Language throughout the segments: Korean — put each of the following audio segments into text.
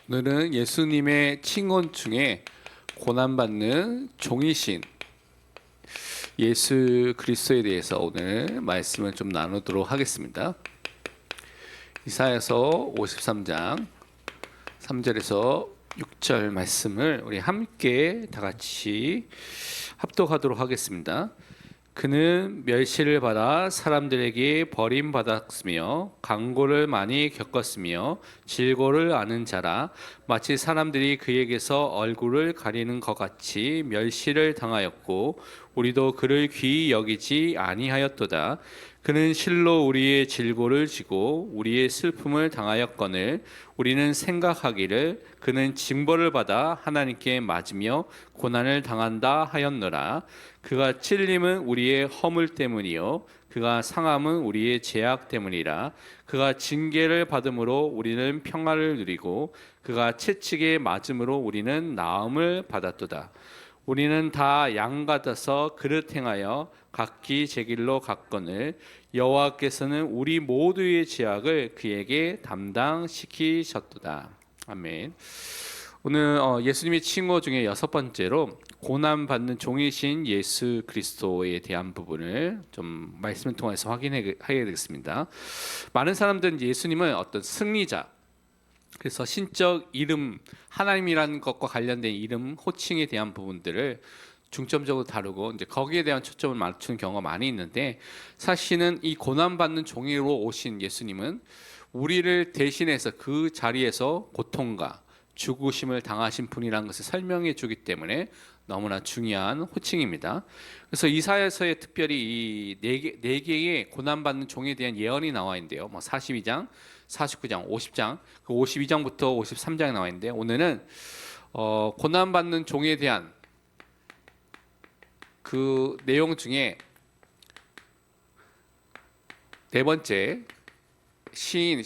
오늘은 예수님의 칭언 중에 고난받는 종이신 예수 그리스도에 대해서 오늘 말씀을 좀 나누도록 하겠습니다. 이사야서 53장 3절에서 6절 말씀을 우리 함께 다 같이 합독하도록 하겠습니다. 그는 멸시를 받아 사람들에게 버림받았으며 강고를 많이 겪었으며 질고를 아는 자라. 마치 사람들이 그에게서 얼굴을 가리는 것 같이 멸시를 당하였고 우리도 그를 귀히 여기지 아니하였도다. 그는 실로 우리의 질고를 지고 우리의 슬픔을 당하였거늘 우리는 생각하기를 그는 징벌을 받아 하나님께 맞으며 고난을 당한다 하였노라. 그가 찔림은 우리의 허물 때문이요 그가 상함은 우리의 죄악 때문이라. 그가 징계를 받음으로 우리는 평화를 누리고 그가 채찍에 맞음으로 우리는 나음을 받았도다. 우리는 다 양 같아서 그릇 행하여 각기 제 길로 갔거늘 여호와께서는 우리 모두의 죄악을 그에게 담당시키셨도다. 아멘. 오늘 예수님의 칭호 중에 6번째로 고난받는 종이신 예수 그리스도에 대한 부분을 좀 말씀을 통해서 확인하게 되겠습니다. 많은 사람들은 예수님은 어떤 승리자, 그래서 신적 이름, 하나님이라는 것과 관련된 이름, 호칭에 대한 부분들을 중점적으로 다루고 이제 거기에 대한 초점을 맞추는 경우가 많이 있는데, 사실은 이 고난받는 종이로 오신 예수님은 우리를 대신해서 그 자리에서 고통과 죽으심을 당하신 분이라는 것을 설명해 주기 때문에 너무나 중요한 호칭입니다. 그래서 이사야서에 특별히 이 네 개의 고난받는 종에 대한 예언이 나와 있는데요. 42장, 49장, 50장, 그 52장부터 53장에 나와 있는데, 오늘은 고난받는 종에 대한 그 내용 중에 네 번째 시인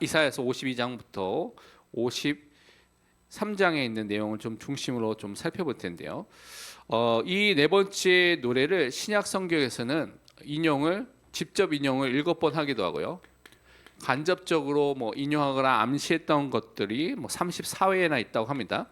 이사야서 52장부터 53장에 있는 내용을 좀 중심으로 좀 살펴볼 텐데요. 이 네 번째 노래를 신약 성경에서는 직접 인용을 7번 하기도 하고요. 간접적으로 인용하거나 암시했던 것들이 34회나 있다고 합니다.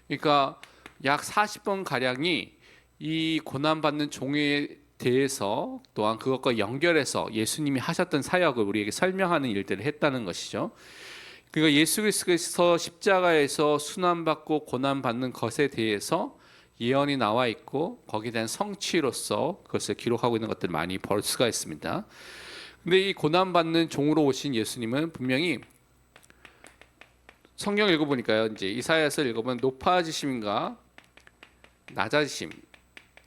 그러니까 약 40번 가량이 이 고난받는 종에 대해서 또한 그것과 연결해서 예수님이 하셨던 사역을 우리에게 설명하는 일들을 했다는 것이죠. 그러니까 예수 그리스도께서 십자가에서 순환받고 고난받는 것에 대해서 예언이 나와 있고 거기에 대한 성취로서 그것을 기록하고 있는 것들을 많이 볼 수가 있습니다. 근데 이 고난받는 종으로 오신 예수님은 분명히 성경 읽어보니까요, 이제 이사야서 읽어보면 높아지심과 낮아지심,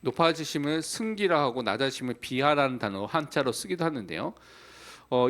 높아지심을 승기라 하고 낮아지심을 비하라는 단어 한자로 쓰기도 하는데요.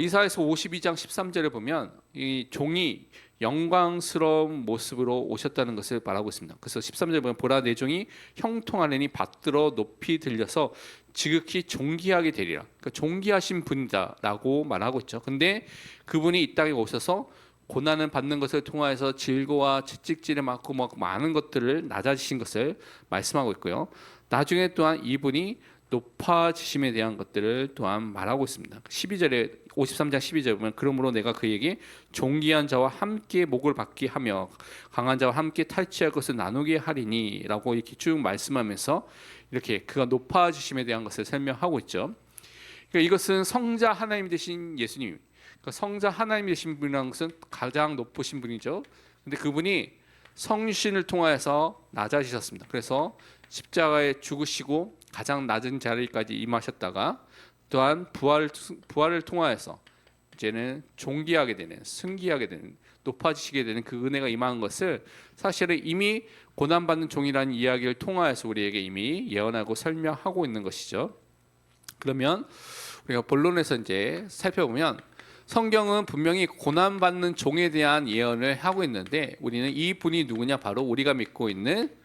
이사야서 52장 13절에 보면 이 종이 영광스러운 모습으로 오셨다는 것을 말하고 있습니다. 그래서 13절에 보면 보라 내 종이 형통하느니 받들어 높이 들려서 지극히 존귀하게 되리라. 그러니까 존귀하신 분이다라고 말하고 있죠. 근데 그분이 이 땅에 오셔서 고난을 받는 것을 통하여서 질고와 채찍질에 맞고 많은 것들을 낮아지신 것을 말씀하고 있고요. 나중에 또한 이분이 높아지심에 대한 것들을 또한 말하고 있습니다. 12절에 53장 12절에 보면 그러므로 내가 그에게 존귀한 자와 함께 목을 받게 하며 강한 자와 함께 탈취할 것을 나누게 하리니 라고 이렇게 쭉 말씀하면서 이렇게 그가 높아지심에 대한 것을 설명하고 있죠. 그러니까 이것은 성자 하나님 되신 예수님, 그러니까 성자 하나님 되신 분이라는 것은 가장 높으신 분이죠. 근데 그분이 성신을 통하여서 낮아지셨습니다. 그래서 십자가에 죽으시고 가장 낮은 자리까지 임하셨다가 또한 부활을 통하여서 이제는 존귀하게 되는, 승귀하게 되는, 높아지시게 되는 그 은혜가 임한 것을 사실은 이미 고난받는 종이라는 이야기를 통하여서 우리에게 이미 예언하고 설명하고 있는 것이죠. 그러면 우리가 본론에서 이제 살펴보면 성경은 분명히 고난받는 종에 대한 예언을 하고 있는데, 우리는 이 분이 누구냐, 바로 우리가 믿고 있는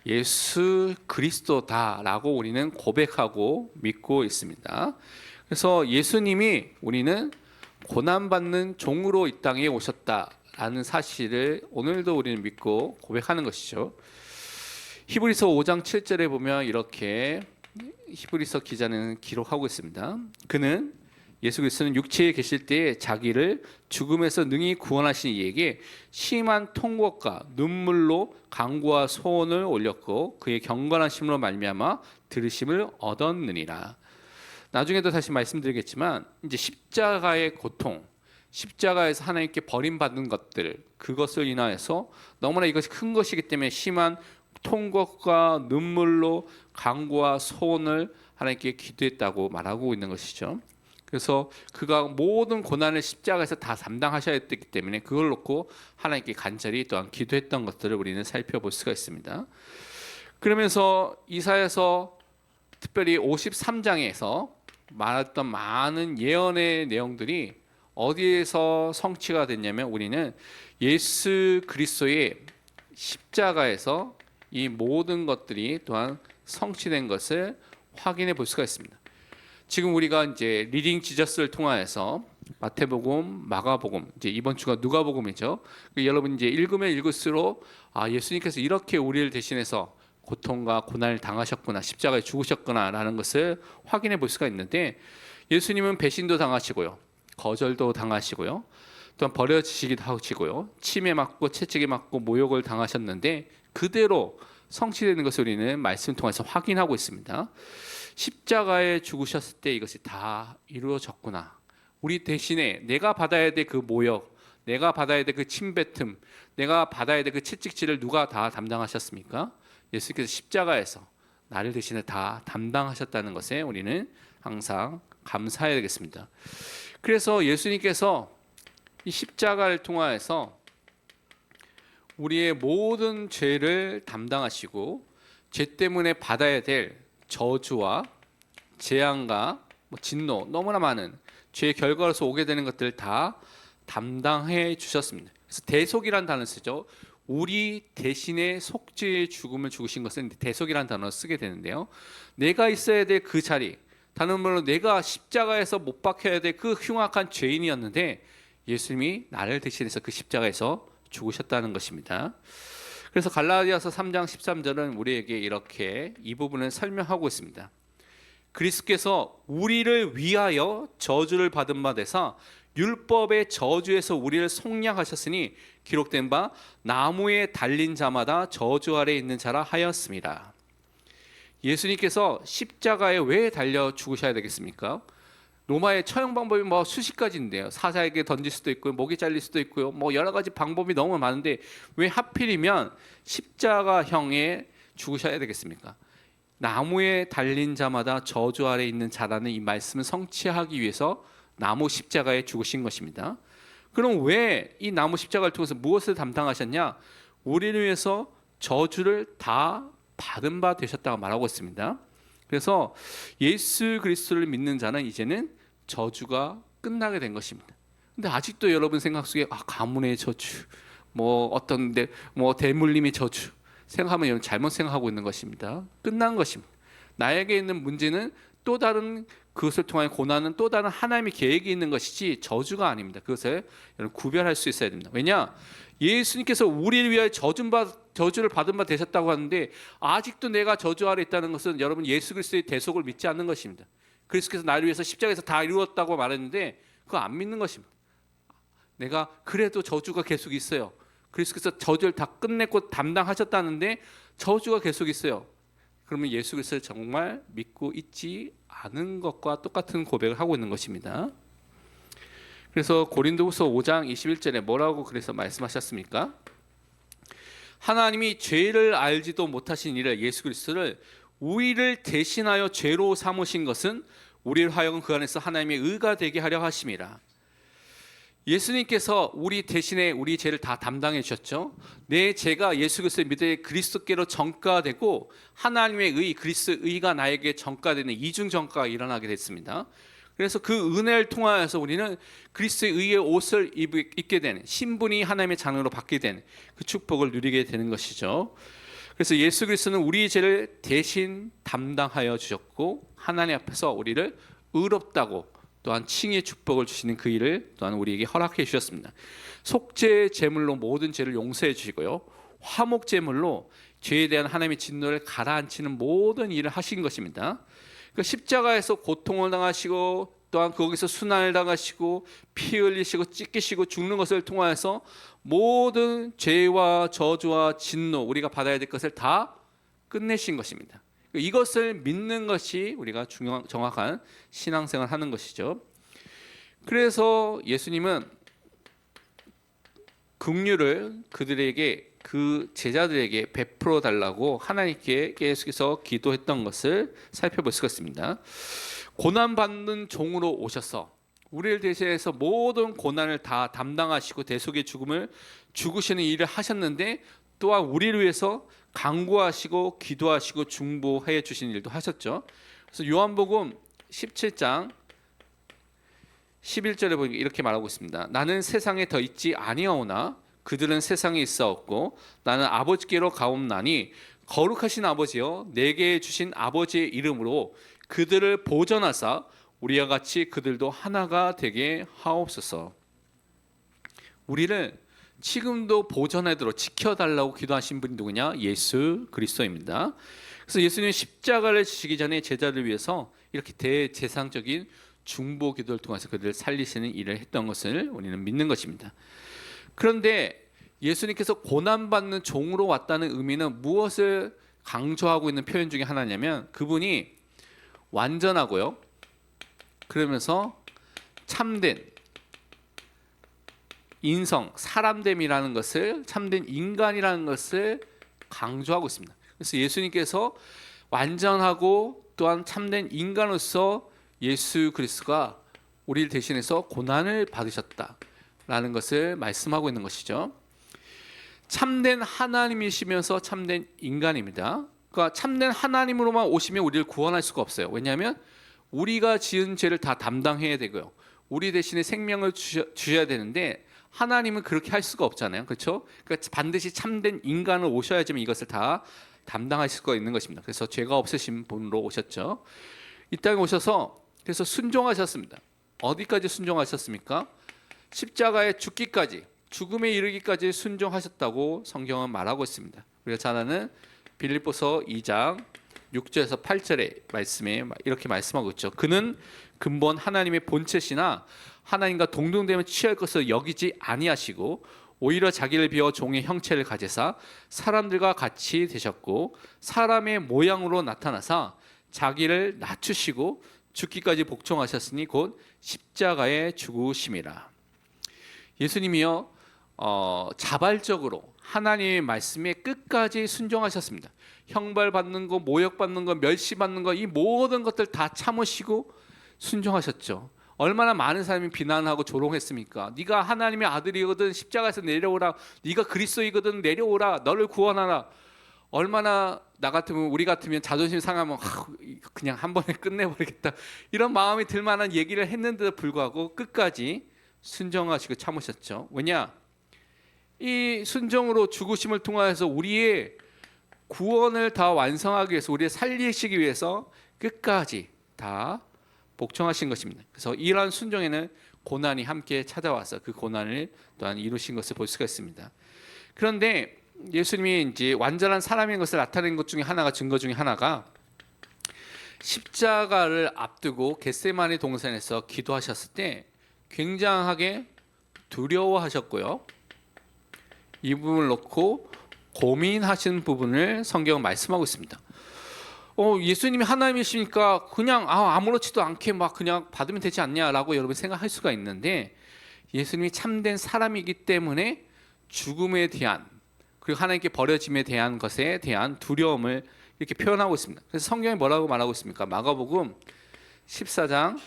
예수 그리스도다라고 우리는 고백하고 믿고 있습니다. 그래서 예수님이 우리는 고난받는 종으로 이 땅에 오셨다라는 사실을 오늘도 우리는 믿고 고백하는 것이죠. 히브리서 5장 7절에 보면 이렇게 히브리서 기자는 기록하고 있습니다. 그는 예수 그리스도는 육체에 계실 때에 자기를 죽음에서 능히 구원하신 이에게 심한 통곡과 눈물로 간구와 소원을 올렸고 그의 경건하심으로 말미암아 들으심을 얻었느니라. 나중에도 다시 말씀드리겠지만 이제 십자가의 고통, 십자가에서 하나님께 버림받는 것들, 그것을 인하여서 너무나 이것이 큰 것이기 때문에 심한 통곡과 눈물로 간구와 소원을 하나님께 기도했다고 말하고 있는 것이죠. 그래서 그가 모든 고난을 십자가에서 다 담당하셔야 했기 때문에 그걸 놓고 하나님께 간절히 또한 기도했던 것들을 우리는 살펴볼 수가 있습니다. 그러면서 이사야서 특별히 53장에서 말했던 많은 예언의 내용들이 어디에서 성취가 됐냐면 우리는 예수 그리스도의 십자가에서 이 모든 것들이 또한 성취된 것을 확인해 볼 수가 있습니다. 지금 우리가 이제 리딩 지저스를 통하여서 마태복음, 마가복음, 이제 이번 주가 누가복음이죠. 여러분 이제 읽으면 읽을수록 예수님께서 이렇게 우리를 대신해서 고통과 고난을 당하셨구나, 십자가에 죽으셨구나라는 것을 확인해 볼 수가 있는데 예수님은 배신도 당하시고요, 거절도 당하시고요, 또한 버려지시기도 하시고요, 침에 맞고 채찍에 맞고 모욕을 당하셨는데 그대로 성취되는 것을 우리는 말씀 통해서 확인하고 있습니다. 십자가에 죽으셨을 때 이것이 다 이루어졌구나. 우리 대신에 내가 받아야 될 그 모욕, 내가 받아야 될 그 침뱉음, 내가 받아야 될 그 채찍질을 누가 다 담당하셨습니까? 예수께서 십자가에서 나를 대신에 다 담당하셨다는 것에 우리는 항상 감사해야 되겠습니다. 그래서 예수님께서 이 십자가를 통하여서 우리의 모든 죄를 담당하시고 죄 때문에 받아야 될 저주와 재앙과 진노, 너무나 많은 죄의 결과로서 오게 되는 것들을 다 담당해 주셨습니다. 그래서 대속이라는 단어를 쓰죠. 우리 대신에 속죄의 죽음을 죽으신 것은 대속이라는 단어를 쓰게 되는데요, 내가 있어야 될 그 자리, 다른 말로 내가 십자가에서 못 박혀야 될 그 흉악한 죄인이었는데 예수님이 나를 대신해서 그 십자가에서 죽으셨다는 것입니다. 그래서 갈라디아서 3장 13절은 우리에게 이렇게 이 부분을 설명하고 있습니다. 그리스도께서 우리를 위하여 저주를 받은 바 되사 율법의 저주에서 우리를 속량하셨으니 기록된 바 나무에 달린 자마다 저주 아래 있는 자라 하였습니다. 예수님께서 십자가에 왜 달려 죽으셔야 되겠습니까? 로마의 처형 방법이 수십 가지인데요. 사자에게 던질 수도 있고요, 목이 잘릴 수도 있고요, 여러 가지 방법이 너무 많은데 왜 하필이면 십자가형에 죽으셔야 되겠습니까? 나무에 달린 자마다 저주 아래 있는 자라는 이 말씀을 성취하기 위해서 나무 십자가에 죽으신 것입니다. 그럼 왜 이 나무 십자가를 통해서 무엇을 담당하셨냐? 우리를 위해서 저주를 다 받은 바 되셨다고 말하고 있습니다. 그래서 예수 그리스도를 믿는 자는 이제는 저주가 끝나게 된 것입니다. 근데 아직도 여러분 생각 속에 가문의 저주, 대물림의 저주 생각하면 여러분 잘못 생각하고 있는 것입니다. 끝난 것입니다. 나에게 있는 문제는 또 다른, 그것을 통한 고난은 또 다른 하나님의 계획이 있는 것이지 저주가 아닙니다. 그것을 여러분 구별할 수 있어야 됩니다. 왜냐? 예수님께서 우리를 위하여 저주를 받은 바 되셨다고 하는데 아직도 내가 저주 아래 있다는 것은 여러분 예수 그리스도의 대속을 믿지 않는 것입니다. 그리스도께서 나를 위해서 십자가에서 다 이루었다고 말했는데 그거 안 믿는 것입니다. 내가 그래도 저주가 계속 있어요. 그리스도께서 저주를 다 끝냈고 담당하셨다는데 저주가 계속 있어요. 그러면 예수 그리스도를 정말 믿고 있지 않은 것과 똑같은 고백을 하고 있는 것입니다. 그래서 고린도후서 5장 21절에 뭐라고 그래서 말씀하셨습니까? 하나님이 죄를 알지도 못하신 이를 예수 그리스도를 우리를 대신하여 죄로 삼으신 것은 우리를 하여금 그 안에서 하나님의 의가 되게 하려 하심이라. 예수님께서 우리 대신에 우리 죄를 다 담당해 주셨죠. 내 죄가 예수 그리스도의 믿음에 그리스도께로 전가되고 하나님의 의, 그리스도의 의가 나에게 전가되는 이중 전가가 일어나게 됐습니다. 그래서 그 은혜를 통하여서 우리는 그리스도의 의의 옷을 입게 되는, 신분이 하나님의 자녀로 받게 되는 그 축복을 누리게 되는 것이죠. 그래서 예수 그리스도는 우리의 죄를 대신 담당하여 주셨고 하나님 앞에서 우리를 의롭다고 또한 칭의 축복을 주시는 그 일을 또한 우리에게 허락해 주셨습니다. 속죄 제물로 모든 죄를 용서해 주시고요, 화목 제물로 죄에 대한 하나님의 진노를 가라앉히는 모든 일을 하신 것입니다. 그러니까 십자가에서 고통을 당하시고 또한 거기서 순환을 당하시고 피 흘리시고 찢기시고 죽는 것을 통하여서 모든 죄와 저주와 진노 우리가 받아야 될 것을 다 끝내신 것입니다. 이것을 믿는 것이 우리가 정확한 신앙생활을 하는 것이죠. 그래서 예수님은 긍휼을 그들에게 그 제자들에게 베풀어 달라고 하나님께 계속해서 기도했던 것을 살펴볼 수가 있습니다. 고난 받는 종으로 오셔서 우리를 대신해서 모든 고난을 다 담당하시고 대속의 죽음을 죽으시는 일을 하셨는데 또한 우리를 위해서 간구하시고 기도하시고 중보해 주시는 일도 하셨죠. 그래서 요한복음 17장 11절에 보니까 이렇게 말하고 있습니다. 나는 세상에 더 있지 아니하오나 그들은 세상에 있사옵고 나는 아버지께로 가옵나니 거룩하신 아버지여 내게 주신 아버지의 이름으로 그들을 보전하사 우리와 같이 그들도 하나가 되게 하옵소서. 우리를 지금도 보전하도록 지켜달라고 기도하신 분이 누구냐? 예수 그리스도입니다. 그래서 예수님이 십자가를 지시기 전에 제자를 위해서 이렇게 대제사장적인 중보 기도를 통해서 그들을 살리시는 일을 했던 것을 우리는 믿는 것입니다. 그런데 예수님께서 고난받는 종으로 왔다는 의미는 무엇을 강조하고 있는 표현 중에 하나냐면 그분이 완전하고요. 그러면서 참된 인성, 사람됨이라는 것을 참된 인간이라는 것을 강조하고 있습니다. 그래서 예수님께서 완전하고 또한 참된 인간으로서 예수 그리스도가 우리를 대신해서 고난을 받으셨다라는 것을 말씀하고 있는 것이죠. 참된 하나님이시면서 참된 인간입니다. 그러니까 참된 하나님으로만 오시면 우리를 구원할 수가 없어요. 왜냐하면 우리가 지은 죄를 다 담당해야 되고요. 우리 대신에 생명을 주셔야 되는데 하나님은 그렇게 할 수가 없잖아요. 그렇죠? 그러니까 반드시 참된 인간을 오셔야지만 이것을 다 담당하실 수가 있는 것입니다. 그래서 죄가 없으신 분으로 오셨죠. 이 땅에 오셔서 그래서 순종하셨습니다. 어디까지 순종하셨습니까? 십자가에 죽기까지, 죽음에 이르기까지 순종하셨다고 성경은 말하고 있습니다. 우리가 잘 아는 빌립보서 2장 6절에서 8절의 말씀에 이렇게 말씀하고 있죠. 그는 근본 하나님의 본체시나 하나님과 동등됨을 취할 것을 여기지 아니하시고 오히려 자기를 비워 종의 형체를 가지사 사람들과 같이 되셨고 사람의 모양으로 나타나사 자기를 낮추시고 죽기까지 복종하셨으니 곧 십자가에 죽으심이라. 예수님이요 자발적으로 하나님의 말씀에 끝까지 순종하셨습니다. 형벌받는 거, 모욕받는 거, 멸시받는 거 이 모든 것들 다 참으시고 순종하셨죠. 얼마나 많은 사람이 비난하고 조롱했습니까? 네가 하나님의 아들이거든 십자가에서 내려오라. 네가 그리스도이거든 내려오라. 너를 구원하라. 얼마나 나 같으면 우리 같으면 자존심 상하면 그냥 한 번에 끝내버리겠다 이런 마음이 들 만한 얘기를 했는데도 불구하고 끝까지 순종하시고 참으셨죠. 왜냐? 이 순종으로 죽으심을 통하여서 우리의 구원을 다 완성하기 위해서 우리를 살리시기 위해서 끝까지 다 복종하신 것입니다. 그래서 이러한 순종에는 고난이 함께 찾아와서 그 고난을 또한 이루신 것을 볼 수가 있습니다. 그런데 예수님이 이제 완전한 사람인 것을 나타낸 것 중에 하나가 증거 중에 하나가 십자가를 앞두고 겟세마네 동산에서 기도하셨을 때 굉장하게 두려워하셨고요. 이 부분을 놓고 고민하신 부분을 성경은 말씀하고 있습니다. 예수님이 하나님이시니까 그냥 아무렇지도 않게 막 그냥 받으면 되지 않냐라고 여러분 생각할 수가 있는데 예수님이 참된 사람이기 때문에 죽음에 대한 그리고 하나님께 버려짐에 대한 것에 대한 두려움을 이렇게 표현하고 있습니다. 그래서 성경이 뭐라고 말하고 있습니까? 마가복음 14장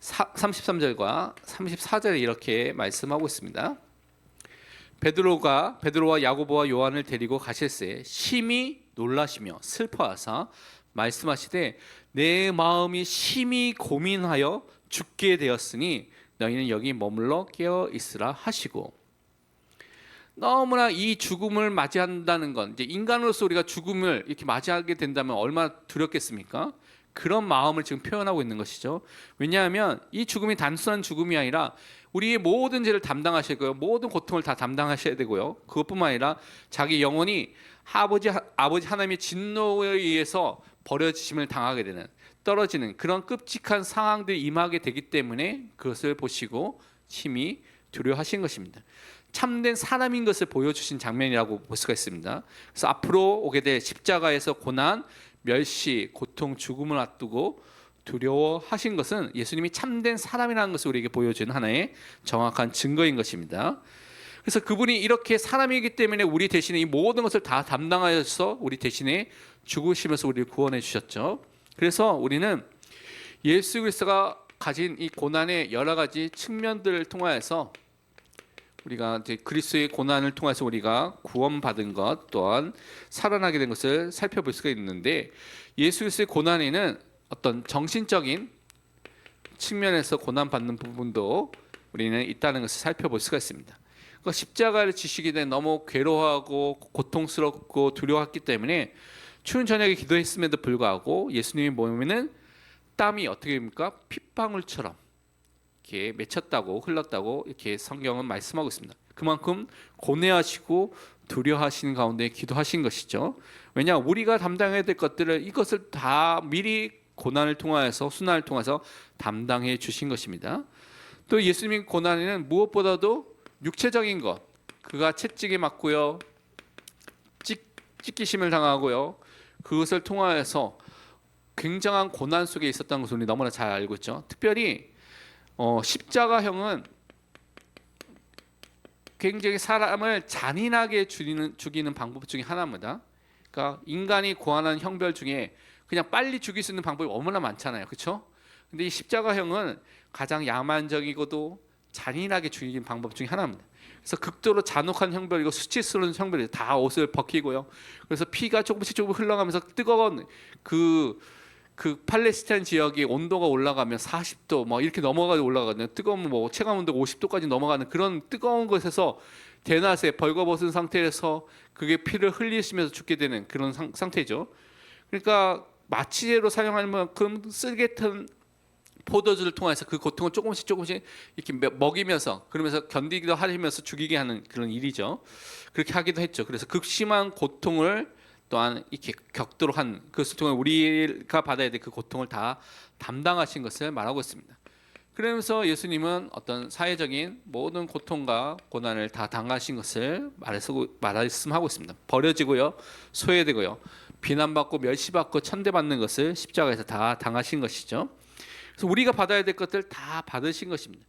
33절과 34절에 이렇게 말씀하고 있습니다. 베드로와 야고보와 요한을 데리고 가실새 심히 놀라시며 슬퍼하사 말씀하시되 내 마음이 심히 고민하여 죽게 되었으니 너희는 여기 머물러 깨어 있으라 하시고 너무나 이 죽음을 맞이한다는 건 이제 인간으로서 우리가 죽음을 이렇게 맞이하게 된다면 얼마나 두렵겠습니까? 그런 마음을 지금 표현하고 있는 것이죠. 왜냐하면 이 죽음이 단순한 죽음이 아니라 우리의 모든 죄를 담당하시고요, 모든 고통을 다 담당하셔야 되고요. 그것뿐만 아니라 자기 영혼이 아버지 하나님의 진노에 의해서 버려지심을 당하게 되는 떨어지는 그런 끔찍한 상황들이 임하게 되기 때문에 그것을 보시고 심히 두려워하신 것입니다. 참된 사람인 것을 보여주신 장면이라고 볼 수가 있습니다. 그래서 앞으로 오게 될 십자가에서 고난, 멸시, 고통, 죽음을 앞두고 두려워하신 것은 예수님이 참된 사람이라는 것을 우리에게 보여주는 하나의 정확한 증거인 것입니다. 그래서 그분이 이렇게 사람이기 때문에 우리 대신에 이 모든 것을 다 담당하여서 우리 대신에 죽으시면서 우리를 구원해 주셨죠. 그래서 우리는 예수 그리스도가 가진 이 고난의 여러 가지 측면들을 통하여서 우리가 이제 그리스도의 고난을 통해서 우리가 구원받은 것 또한 살아나게 된 것을 살펴볼 수가 있는데, 예수 그리스도의 고난에는 어떤 정신적인 측면에서 고난받는 부분도 우리는 있다는 것을 살펴볼 수가 있습니다. 그러니까 십자가를 지시기 전에 너무 괴로워하고 고통스럽고 두려웠기 때문에 추운 저녁에 기도했음에도 불구하고 예수님의 몸에는 땀이 어떻게 됩니까? 핏방울처럼 이렇게 맺혔다고, 흘렀다고 이렇게 성경은 말씀하고 있습니다. 그만큼 고뇌하시고 두려워하시는 가운데 기도하신 것이죠. 왜냐, 우리가 담당해야 될 것들을 이것을 다 미리 고난을 통하여서 순환을 통해서 담당해 주신 것입니다. 또 예수님의 고난에는 무엇보다도 육체적인 것, 그가 채찍에 맞고요, 찢기심을 당하고요, 그것을 통하여서 굉장한 고난 속에 있었다는 것을 우리 너무나 잘 알고 있죠. 특별히 십자가형은 굉장히 사람을 잔인하게 죽이는 방법 중에 하나입니다. 그러니까 인간이 고안한 형벌 중에 그냥 빨리 죽일 수 있는 방법이 얼마나 많잖아요, 그렇죠? 근데 이 십자가형은 가장 야만적이고도 잔인하게 죽이는 방법 중에 하나입니다. 그래서 극도로 잔혹한 형벌이고 수치스러운 형벌이 다 옷을 벗기고요. 그래서 피가 조금씩 흘러가면서 뜨거운 그 팔레스타인 지역의 온도가 올라가면 40도 뭐 이렇게 넘어가고 올라가거든요. 뜨거운 뭐 체감 온도가 50도까지 넘어가는 그런 뜨거운 곳에서 대낮에 벌거벗은 상태에서 그게 피를 흘리시면서 죽게 되는 그런 상태죠. 그러니까 마취제로 사용할 만큼 쓸개탄 포도주를 통해서 그 고통을 조금씩 이렇게 먹이면서, 그러면서 견디기도 하면서 죽이게 하는 그런 일이죠. 그렇게 하기도 했죠. 그래서 극심한 고통을 또한 이렇게 격도로 한 그것을 통해 우리가 받아야 될 그 고통을 다 담당하신 것을 말하고 있습니다. 그러면서 예수님은 어떤 사회적인 모든 고통과 고난을 다 당하신 것을 말씀하고 있습니다. 버려지고요, 소외되고요, 비난받고 멸시받고 천대받는 것을 십자가에서 다 당하신 것이죠. 그래서 우리가 받아야 될 것들 다 받으신 것입니다.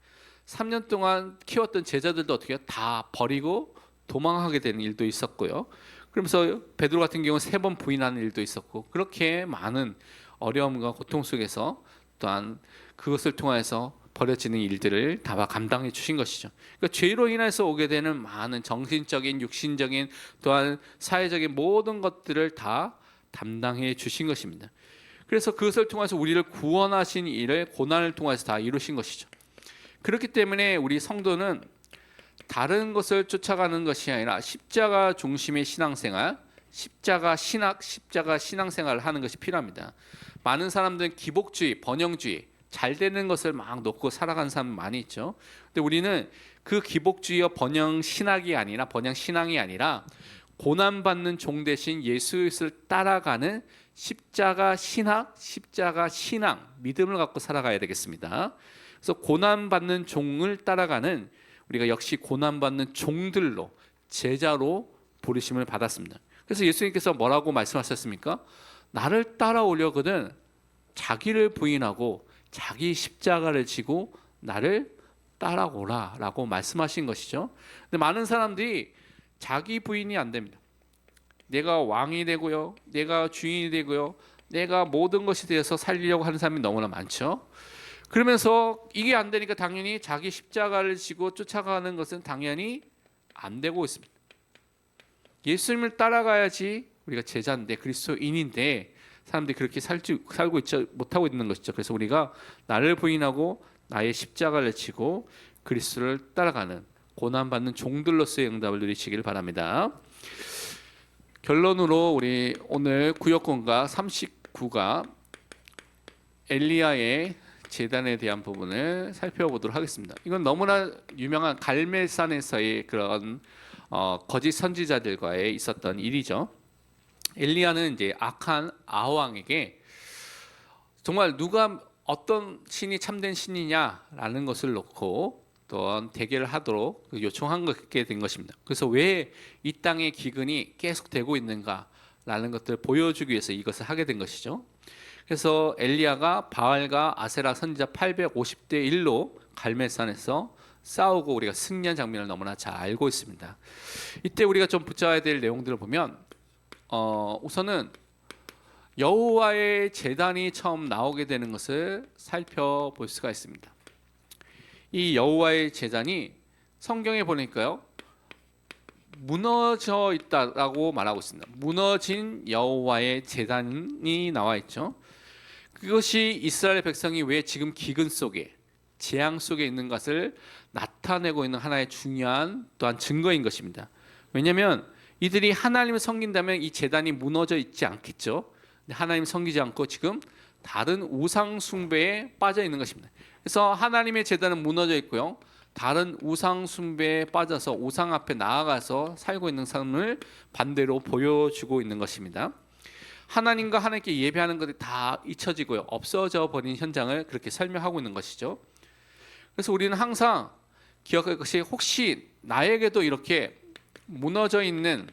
3년 동안 키웠던 제자들도 어떻게 해요? 다 버리고 도망하게 되는 일도 있었고요. 그러면서 베드로 같은 경우는 3번 부인하는 일도 있었고, 그렇게 많은 어려움과 고통 속에서 또한 그것을 통해서 벌어지는 일들을 다 감당해 주신 것이죠. 그러니까 죄로 인해서 오게 되는 많은 정신적인, 육신적인 또한 사회적인 모든 것들을 다 담당해 주신 것입니다. 그래서 그것을 통해서 우리를 구원하신 일을 고난을 통해서 다 이루신 것이죠. 그렇기 때문에 우리 성도는 다른 것을 쫓아가는 것이 아니라 십자가 중심의 신앙생활, 십자가 신학, 십자가 신앙생활을 하는 것이 필요합니다. 많은 사람들은 기복주의, 번영주의, 잘 되는 것을 막 놓고 살아가는 사람 많이 있죠. 근데 우리는 그 기복주의와 번영 신학이 아니라, 번영 신앙이 아니라 고난받는 종 대신 예수를 따라가는 십자가 신학, 십자가 신앙, 믿음을 갖고 살아가야 되겠습니다. 그래서 고난받는 종을 따라가는, 우리가 역시 고난받는 종들로, 제자로 부르심을 받았습니다. 그래서 예수님께서 뭐라고 말씀하셨습니까? 나를 따라오려거든 자기를 부인하고 자기 십자가를 지고 나를 따라오라 라고 말씀하신 것이죠. 근데 많은 사람들이 자기 부인이 안 됩니다. 내가 왕이 되고요, 내가 주인이 되고요, 내가 모든 것이 되어서 살리려고 하는 사람이 너무나 많죠. 그러면서 이게 안 되니까 당연히 자기 십자가를 지고 쫓아가는 것은 당연히 안 되고 있습니다. 예수님을 따라가야지 우리가 제자인데, 그리스도인인데 사람들이 그렇게 살고 있지 못하고 있는 것이죠. 그래서 우리가 나를 부인하고 나의 십자가를 지고 그리스도를 따라가는 고난받는 종들로서의 응답을 누리시길 바랍니다. 결론으로 우리 오늘 구역권과 39가 엘리야의 제단에 대한 부분을 살펴보도록 하겠습니다. 이건 너무나 유명한 갈멜산에서의 그런 거짓 선지자들과의 있었던 일이죠. 엘리야는 이제 악한 아합 왕에게 정말 누가 어떤 신이 참된 신이냐라는 것을 놓고 또한 대결을 하도록 요청한 것게 된 것입니다. 그래서 왜 이 땅의 기근이 계속되고 있는가라는 것들을 보여주기 위해서 이것을 하게 된 것이죠. 그래서 엘리야가 바알과 아세라 선지자 850대 1로 갈멜산에서 싸우고 우리가 승리한 장면을 너무나 잘 알고 있습니다. 이때 우리가 좀 붙잡아야 될 내용들을 보면 우선은 여호와의 제단이 처음 나오게 되는 것을 살펴볼 수가 있습니다. 이 여호와의 제단이 성경에 보니까요 무너져 있다라고 말하고 있습니다. 무너진 여호와의 제단이 나와 있죠. 그것이 이스라엘 백성이 왜 지금 기근 속에 재앙 속에 있는 것을 나타내고 있는 하나의 중요한 또한 증거인 것입니다. 왜냐하면 이들이 하나님을 섬긴다면 이 제단이 무너져 있지 않겠죠. 하나님 섬기지 않고 지금 다른 우상 숭배에 빠져 있는 것입니다. 그래서 하나님의 제단은 무너져 있고요. 다른 우상 숭배에 빠져서 우상 앞에 나아가서 살고 있는 삶을 반대로 보여주고 있는 것입니다. 하나님과 하나님께 예배하는 것이 다 잊혀지고요. 없어져 버린 현장을 그렇게 설명하고 있는 것이죠. 그래서 우리는 항상 기억할 것이 혹시 나에게도 이렇게 무너져 있는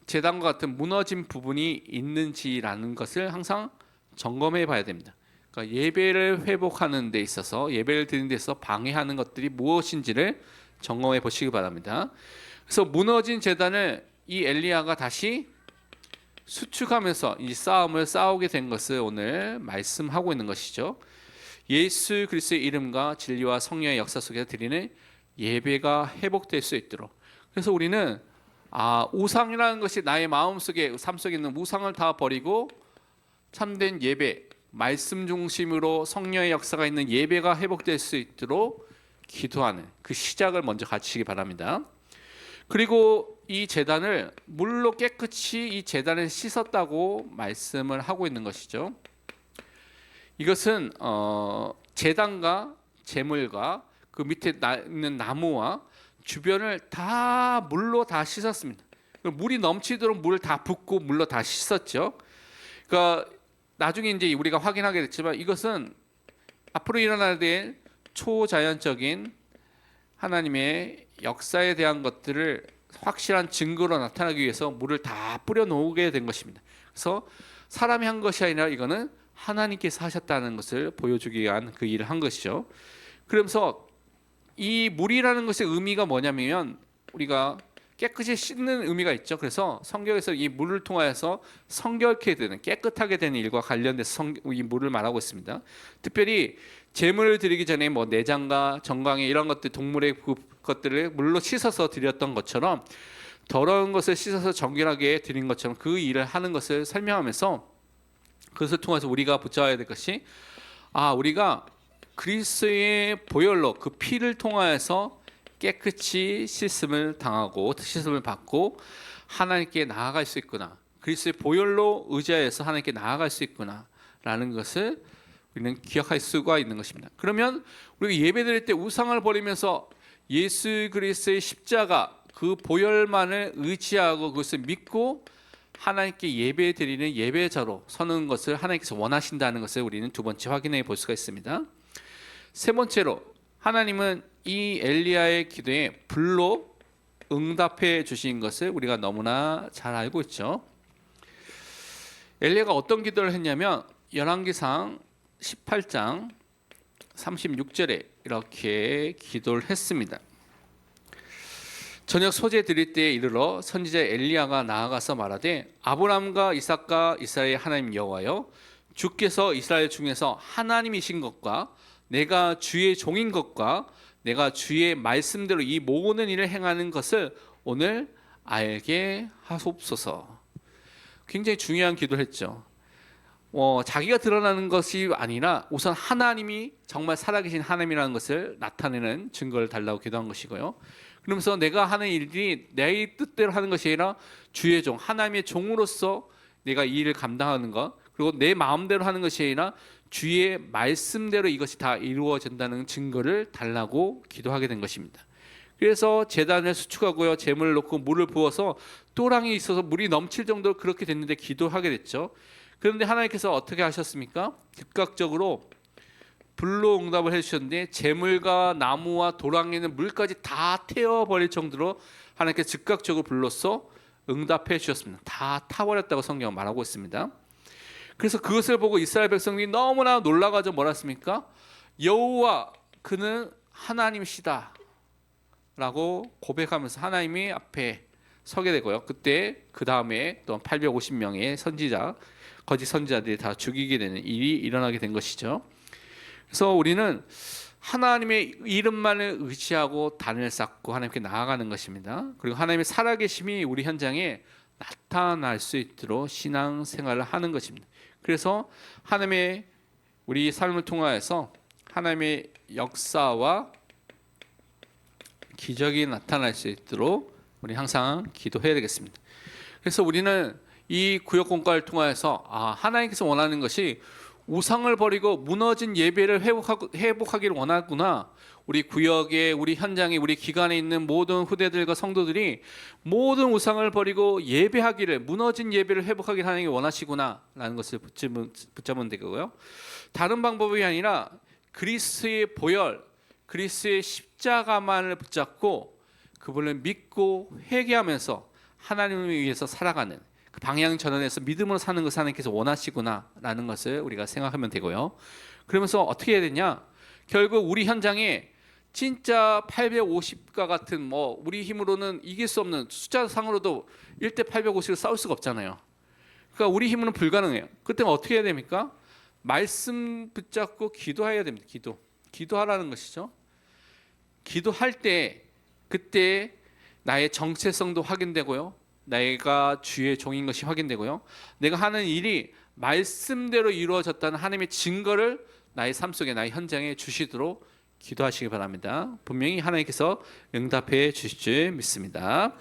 제단과 같은 무너진 부분이 있는지라는 것을 항상 점검해 봐야 됩니다. 그러니까 예배를 회복하는 데 있어서 예배를 드리는 데 있어서 방해하는 것들이 무엇인지를 점검해 보시기 바랍니다. 그래서 무너진 제단을 이 엘리야가 다시 수축하면서 이 싸움을 싸우게 된 것을 오늘 말씀하고 있는 것이죠. 예수 그리스도의 이름과 진리와 성령의 역사 속에서 드리는 예배가 회복될 수 있도록. 그래서 우리는 우상이라는 것이 나의 마음속에 삶 속에 있는 우상을 다 버리고 참된 예배, 말씀 중심으로 성령의 역사가 있는 예배가 회복될 수 있도록 기도하는 그 시작을 먼저 가지시기 바랍니다. 그리고 이 제단을 물로 깨끗이 이 제단을 씻었다고 말씀을 하고 있는 것이죠. 이것은 제단과 제물과 그 밑에 있는 나무와 주변을 다 물로 다 씻었습니다. 물이 넘치도록 물을 다 붓고 물로 다 씻었죠. 그러니까 나중에 이제 우리가 확인하게 됐지만 이것은 앞으로 일어나야 될 초자연적인 하나님의 역사에 대한 것들을 확실한 증거로 나타나기 위해서 물을 다 뿌려 놓게 된 것입니다. 그래서 사람이 한 것이 아니라 이거는 하나님께서 하셨다는 것을 보여주기 위한 그 일을 한 것이죠. 그러면서 이 물이라는 것의 의미가 뭐냐면 우리가 깨끗이 씻는 의미가 있죠. 그래서 성경에서 이 물을 통하여서 성결케 되는 깨끗하게 되는 일과 관련돼서 이 물을 말하고 있습니다. 특별히 제물을 드리기 전에 뭐 내장과 정강이 이런 것들 동물의 것들을 물로 씻어서 드렸던 것처럼 더러운 것을 씻어서 정결하게 드린 것처럼 그 일을 하는 것을 설명하면서 그것을 통해서 우리가 붙잡아야 될 것이 우리가 그리스도의 보혈로 그 피를 통하여서 깨끗이 씻음을 당하고 씻음을 받고 하나님께 나아갈 수 있구나. 그리스도의 보혈로 의지하여서 하나님께 나아갈 수 있구나라는 것을 우리는 기억할 수가 있는 것입니다. 그러면 우리가 예배드릴 때 우상을 버리면서 예수 그리스도의 십자가 그 보혈만을 의지하고 그것을 믿고 하나님께 예배드리는 예배자로 서는 것을 하나님께서 원하신다는 것을 우리는 두 번째 확인해 볼 수가 있습니다. 세 번째로 하나님은 이 엘리야의 기도에 불로 응답해 주신 것을 우리가 너무나 잘 알고 있죠. 엘리야가 어떤 기도를 했냐면 열왕기상 18장 36절에 이렇게 기도를 했습니다. 저녁 소재 드릴 때에 이르러 선지자 엘리야가 나아가서 말하되 아브라함과 이삭과 이스라엘 하나님 여호와여 주께서 이스라엘 중에서 하나님이신 것과 내가 주의 종인 것과 내가 주의 말씀대로 이 모든 일을 행하는 것을 오늘 알게 하옵소서. 굉장히 중요한 기도를 했죠. 자기가 드러나는 것이 아니라 우선 하나님이 정말 살아계신 하나님이라는 것을 나타내는 증거를 달라고 기도한 것이고요. 그러면서 내가 하는 일이 내 뜻대로 하는 것이 아니라 주의 종, 하나님의 종으로서 내가 이 일을 감당하는 것, 그리고 내 마음대로 하는 것이 아니라 주의 말씀대로 이것이 다 이루어진다는 증거를 달라고 기도하게 된 것입니다. 그래서 제단을 수축하고요, 제물을 놓고 물을 부어서 또랑이 있어서 물이 넘칠 정도로 그렇게 됐는데 기도하게 됐죠. 그런데 하나님께서 어떻게 하셨습니까? 즉각적으로 불로 응답을 해주셨는데 재물과 나무와 도랑에 있는 물까지 다 태워버릴 정도로 하나님께서 즉각적으로 불로써 응답해 주셨습니다. 다 타버렸다고 성경은 말하고 있습니다. 그래서 그것을 보고 이스라엘 백성들이 너무나 놀라가지고 뭐라 했습니까? 여호와 그는 하나님이시다 라고 고백하면서 하나님이 앞에 서게 되고요. 그때 그 다음에 또 850명의 선지자, 거짓 선지자들이 다 죽이게 되는 일이 일어나게 된 것이죠. 그래서 우리는 하나님의 이름만을 의지하고 단을 쌓고 하나님께 나아가는 것입니다. 그리고 하나님의 살아계심이 우리 현장에 나타날 수 있도록 신앙생활을 하는 것입니다. 그래서 하나님의 우리 삶을 통하여서 하나님의 역사와 기적이 나타날 수 있도록 우리 항상 기도해야 되겠습니다. 그래서 우리는 이 구역 공과를 통하여서 하나님께서 원하는 것이 우상을 버리고 무너진 예배를 회복하기를 원하구나. 우리 구역에, 우리 현장에, 우리 기관에 있는 모든 후대들과 성도들이 모든 우상을 버리고 예배하기를, 무너진 예배를 회복하기를 하나님이 원하시구나 라는 것을 붙잡으면 되고요. 다른 방법이 아니라 그리스도의 보혈, 그리스도의 십자가만을 붙잡고 그분을 믿고 회개하면서 하나님을 위해서 살아가는 그 방향 전환해서 믿음으로 사는 것을 하나님께서 원하시구나라는 것을 우리가 생각하면 되고요. 그러면서 어떻게 해야 되냐? 결국 우리 현장에 진짜 850과 같은 우리 힘으로는 이길 수 없는 숫자상으로도 1대 850을 싸울 수가 없잖아요. 그러니까 우리 힘으로는 불가능해요. 그때는 어떻게 해야 됩니까? 말씀 붙잡고 기도해야 됩니다. 기도하라는 것이죠. 기도할 때 그때 나의 정체성도 확인되고요. 내가 주의 종인 것이 확인되고요. 내가 하는 일이 말씀대로 이루어졌다는 하나님의 증거를 나의 삶 속에, 나의 현장에 주시도록 기도하시기 바랍니다. 분명히 하나님께서 응답해 주실 줄 믿습니다.